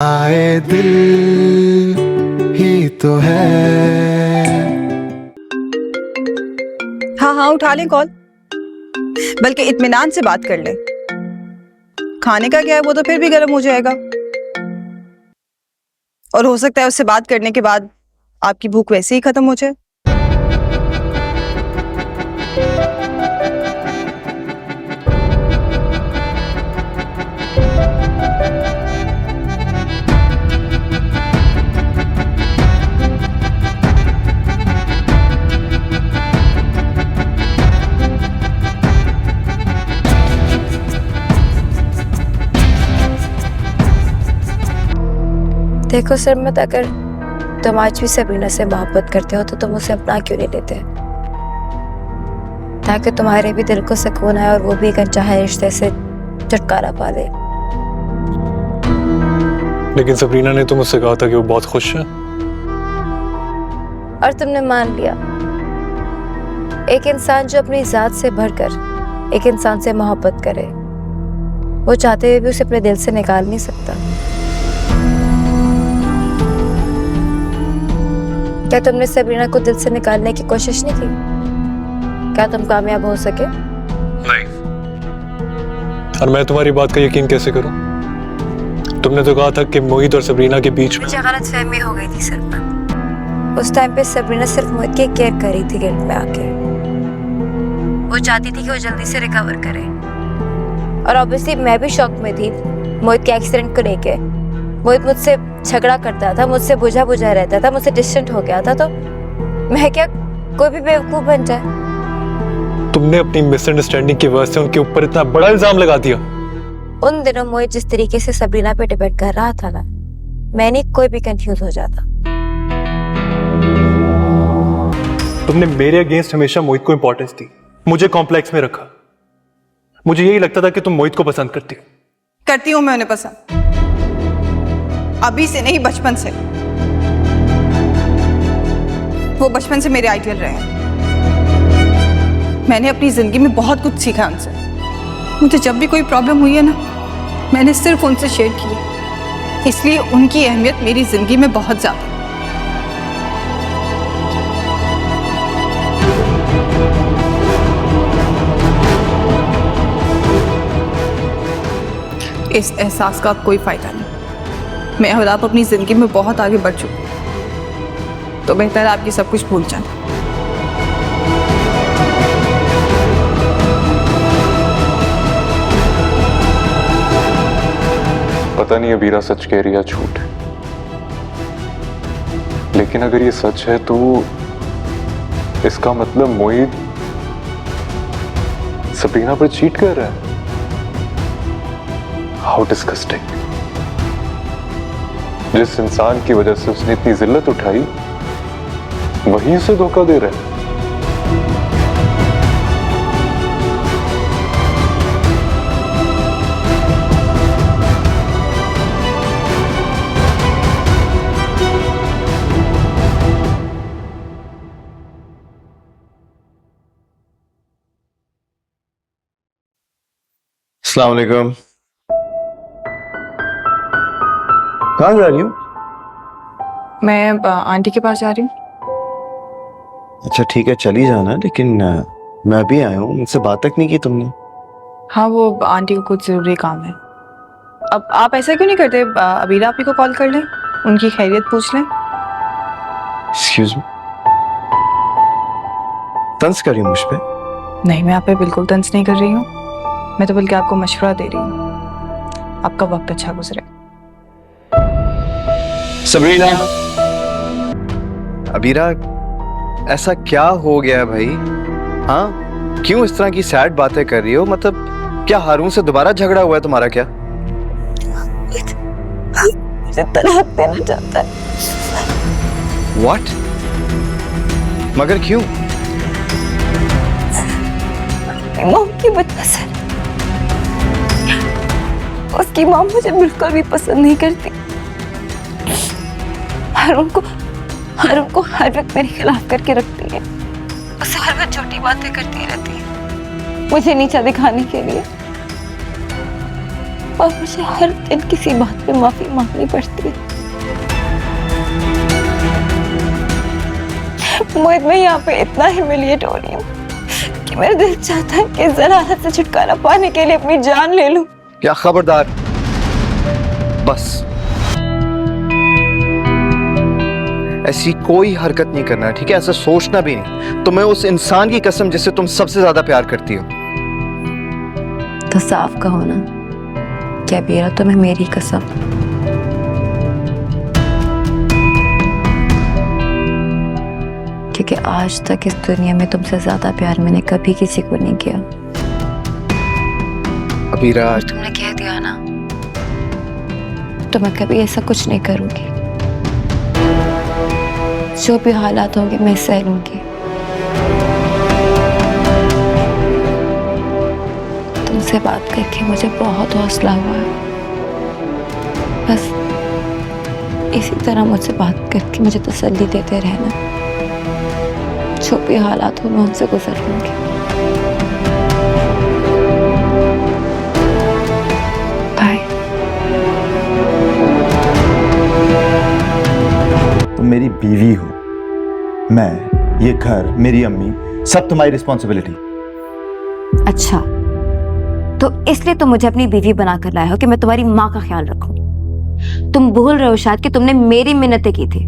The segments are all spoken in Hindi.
आए दिल ही तो है। हाँ हाँ उठा लें कॉल, बल्कि इत्मीनान से बात कर लें। खाने का क्या है, वो तो फिर भी गर्म हो जाएगा और हो सकता है उससे बात करने के बाद आपकी भूख वैसे ही खत्म हो जाए। देखो सरमत, अगर तुम आज भी सबरीना से मोहब्बत करते हो तो तुम उसे अपना क्यों नहीं लेते, ताकि तुम्हारे भी दिल को सुकून आए और वो भी अनचाहे रिश्ते से छुटकारा पा ले। लेकिन सबरीना ने तो मुझसे कहा था कि वो बहुत खुश है। और तुमने मान लिया। एक इंसान जो अपनी जात से बढ़कर एक इंसान से मोहब्बत करे, वो चाहते हुए भी उसे अपने दिल से निकाल नहीं सकता। क्या तुमने सबरीना को दिल से निकालने की कोशिश नहीं की? क्या तुम कामयाब हो सके? नहीं। और मैं तुम्हारी बात का यकीन कैसे करूं? तुमने तो कहा था कि मोहित और सबरीना के बीच में मुझे गलतफहमी हो गई थी सरमत। उस टाइम पे सबरीना सिर्फ मोहित की केयर कर रही थी गिल्ड में आके। वो चाहती थी कि वो जल्दी से रिकवर करे। और ऑब्वियसली मैं भी शॉक में थी मोहित के एक्सीडेंट को लेके। मोहित मुझसे झगड़ा करता था, मुझसे बुझा बुझा रहता था, मुझसे डिस्टेंट हो गया था, तो मैं क्या कोई भी बेवकूफ बन जाए? तुमने अपनी मिसअंडरस्टैंडिंग की वजह से उनके ऊपर इतना बड़ा इल्जाम लगा दिया। उन दिनों मोहित जिस तरीके से सबरीना पे डिपेंड कर रहा था ना, मैं नहीं कोई भी कंफ्यूज हो जाता। तुमने मेरे अगेंस्ट हमेशा मोहित को इंपॉर्टेंस दी, मुझे कॉम्प्लेक्स में रखा। मुझे यही लगता था कि तुम मोहित को पसंद करती हो। करती हूँ मैं उन्हें पसंद, अभी से नहीं बचपन से। वो बचपन से मेरे आइडियल रहे हैं। मैंने अपनी जिंदगी में बहुत कुछ सीखा उनसे। मुझे जब भी कोई प्रॉब्लम हुई है ना, मैंने सिर्फ उनसे शेयर की है। इसलिए उनकी अहमियत मेरी जिंदगी में बहुत ज्यादा है। इस एहसास का कोई फायदा नहीं। मैं और आप अपनी जिंदगी में बहुत आगे बढ़ चुके हैं, तो बेहतर है आपकी सब कुछ भूल जाए। पता नहीं अबीरा सच कह रही है झूठ, लेकिन अगर ये सच है तो इसका मतलब मोहित सबरीना पर चीट कर रहा है। How disgusting. जिस इंसान की वजह से उसने इतनी जिल्लत उठाई, वही उसे धोखा दे रहा है। अस्सलाम वालेकुम। कहाँ जा रही हो? मैं आंटी के पास जा रही हूँ। अच्छा ठीक है, चली जाना, लेकिन मैं भी आया हूँ। मुझसे बात तक नहीं की तुमने। हाँ, वो आंटी को कुछ जरूरी काम है। अब आप ऐसा क्यों नहीं करते, अबीरा आपी को कॉल कर लें, उनकी खैरियत पूछ लें। एक्सक्यूज मी, तंज कर रही हो मुझ पे? नहीं, मैं आप पे बिल्कुल तंज नहीं कर रही हूँ। मैं तो बल्कि आपको मशवरा दे रही हूँ, आपका वक्त अच्छा गुजरे। सबरीना, अबीरा, ऐसा क्या हो गया भाई? हाँ, क्यों इस तरह की सैड बातें कर रही हो? मतलब क्या हारून से दोबारा झगड़ा हुआ है तुम्हारा क्या? मुझे तलाक देना चाहता है। What? मगर क्यों? मॉम की वजह से। उसकी मॉम मुझे बिल्कुल भी पसंद नहीं करती। हारून को हर वक्त मेरे खिलाफ करके रखती है। उसे हर वक्त झूठी बातें करती रहती है, मुझे नीचा दिखाने के लिए। और मुझे हर दिन किसी बात पे माफी मांगनी पड़ती है। मोहित, मैं यहाँ पे इतना ह्यूमिलिएट हो रही हूँ कि मेरा दिल चाहता है कि ज़रारत से छुटकारा पाने के लिए अपनी जान ले लूं। क्या खबरदार, बस ऐसी कोई हरकत नहीं करना, ठीक है? ऐसा सोचना भी नहीं। तुम्हें उस इंसान की कसम जिससे तुम सबसे ज्यादा प्यार करती हो। तो साफ कहो ना, क्या बेरा तुम्हें मेरी कसम? क्योंकि आज तक इस दुनिया में तुमसे ज्यादा प्यार मैंने कभी किसी को नहीं किया। अबीरा, तुमने कह दिया ना, तो मैं कभी ऐसा कुछ नहीं करूंगी। जो भी हालात होंगे मैं सह लूंगी। तुमसे बात करके मुझे बहुत हौसला हुआ है। बस इसी तरह मुझसे बात करके मुझे तसल्ली देते रहना। जो भी हालात हो मैं उनसे गुजर लूंगी। बाय। तुम मेरी बीवी हो, मैं, ये घर, मेरी अम्मी, सब तुम्हारी रिस्पॉन्सिबिलिटी। अच्छा, तो इसलिए तुम मुझे अपनी बीवी बनाकर लाए हो कि मैं तुम्हारी माँ का ख्याल रखूं। तुम भूल रहे हो शायद कि तुमने मेरी मिन्नतें की थी,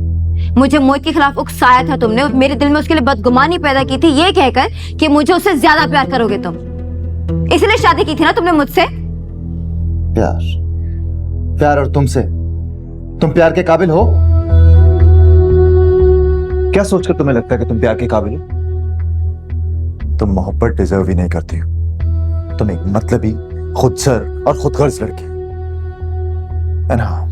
मुझे मोहित के खिलाफ उकसाया था तुमने, और मेरे दिल में उसके लिए बदगुमानी पैदा की थी, ये कहकर कि मुझे उससे ज्यादा प्यार करोगे तुम। इसलिए शादी की थी ना तुमने मुझसे। प्यार, प्यार और तुमसे? तुम प्यार के काबिल हो? क्या सोचकर तुम्हें लगता है कि तुम प्यार के काबिल हो? तुम मोहब्बत डिजर्व ही नहीं करती हो। तुम एक मतलबी, खुदसर और खुदगर्ज लड़की। एंड हाँ,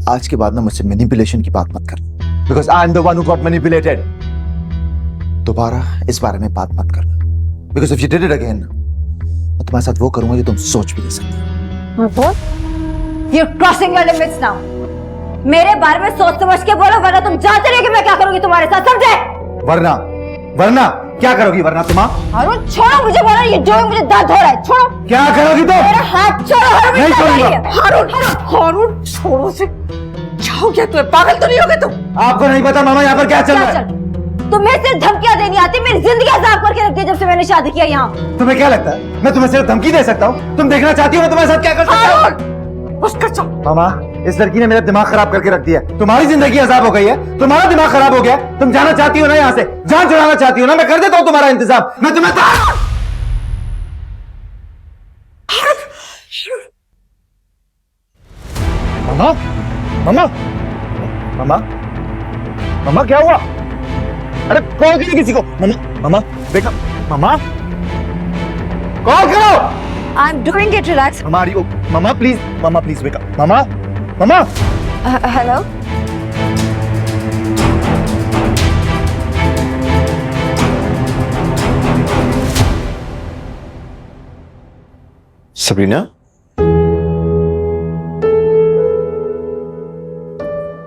आज के बाद ना मुझसे मैनिपुलेशन की बात मत कर, because I am the one who got manipulated. दोबारा इस बारे में बात मत करना, because if you did it again, मैं तुम्हारे साथ वो करूंगा जो तुम सोच भी नहीं सकते। You're crossing your limits now. मेरे बारे में सोच समझ के बोलो, वरना तुम जानते नहीं कि मैं क्या करूंगी तुम्हारे साथ, समझे? वरना, वरना क्या करोगी? वरना तुम? हारून छोड़ो मुझे, बोलो ये जो मुझे दर्द हो रहा है, छोड़ो। क्या करोगी तुम? मेरा हाथ छोड़ो हारून। नहीं छोड़ूंगा। हारून, हारून छोड़ो से। जाओ, क्या तुम्हें पागल तो नहीं हो गए तुम? आपको नहीं पता मामा यहाँ पर क्या चल रहा है? तुम्हें सिर्फ धमकियां देनी आती, मेरी जिंदगी अजाब करके रख दी जब से मैंने शादी किया यहाँ। तुम्हें क्या लगता है मैं तुम्हें सिर्फ धमकी दे सकता हूँ? तुम देखना चाहती हो मैं तुम्हारे साथ क्या कर सकता हूँ? बस कर जाओ। मामा, इस लड़की ने मेरा दिमाग खराब करके रख दिया। तुम्हारी जिंदगी अजाब हो गई है, तुम्हारा दिमाग खराब हो गया। तुम जाना चाहती हो ना यहाँ से? जान छुड़ाना चाहती हो ना? मैं कर देता हूँ तुम्हारा इंतजाम। मैं तुम्हें मामा, मामा, मामा, मामा क्या हुआ? अरे कॉल करो किसी को। मामा, मामा, देखा? मामा, कॉल करो। I'm doing it, relax. हमारी मामा प्लीज, मामा प्लीज वेक अप। मामा, मामा। हेलो। सबरीना,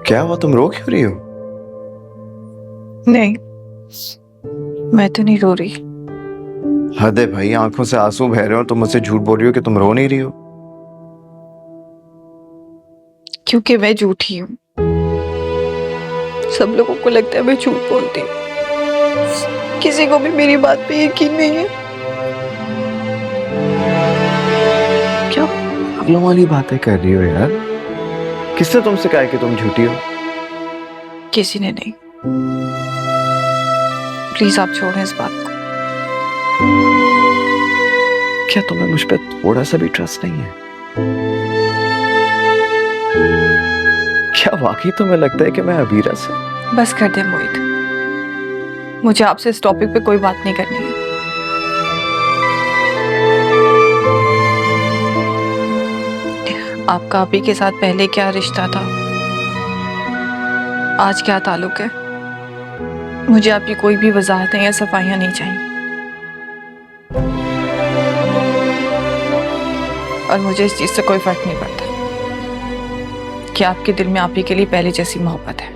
क्या हुआ? तुम रो क्यों रही हो? नहीं, मैं तो नहीं रो रही। हद है भाई, आंखों से आंसू बह रहे हो और तुम मुझसे झूठ बोल रही हो कि तुम रो नहीं रही हो। क्योंकमैं झूठी हूँ। सब लोगों को लगता है मैं झूठ बोलती हूँ। किसी को भी मेरी बात पे यकीन नहीं है। क्या पागलों वाली बातें कर रही हो यार? किसने तुमसे कहा कि तुम झूठी हो? किसी ने नहीं। प्लीज आप छोड़ें इस बात को। क्या तुम्हें मुझ पर थोड़ा सा भी ट्रस्ट नहीं है? क्या वाकई तुम्हें लगता है कि मैं अबीरा से? बस कर दे मोहित, मुझे आपसे इस टॉपिक पे कोई बात नहीं करनी है। आपका आप ही के साथ पहले क्या रिश्ता था, आज क्या ताल्लुक है, मुझे आपकी कोई भी वजाहतें या सफाइयां नहीं चाहिए। और मुझे इस चीज से कोई फर्क नहीं पड़ता कि आपके दिल में आप ही के लिए पहले जैसी मोहब्बत है।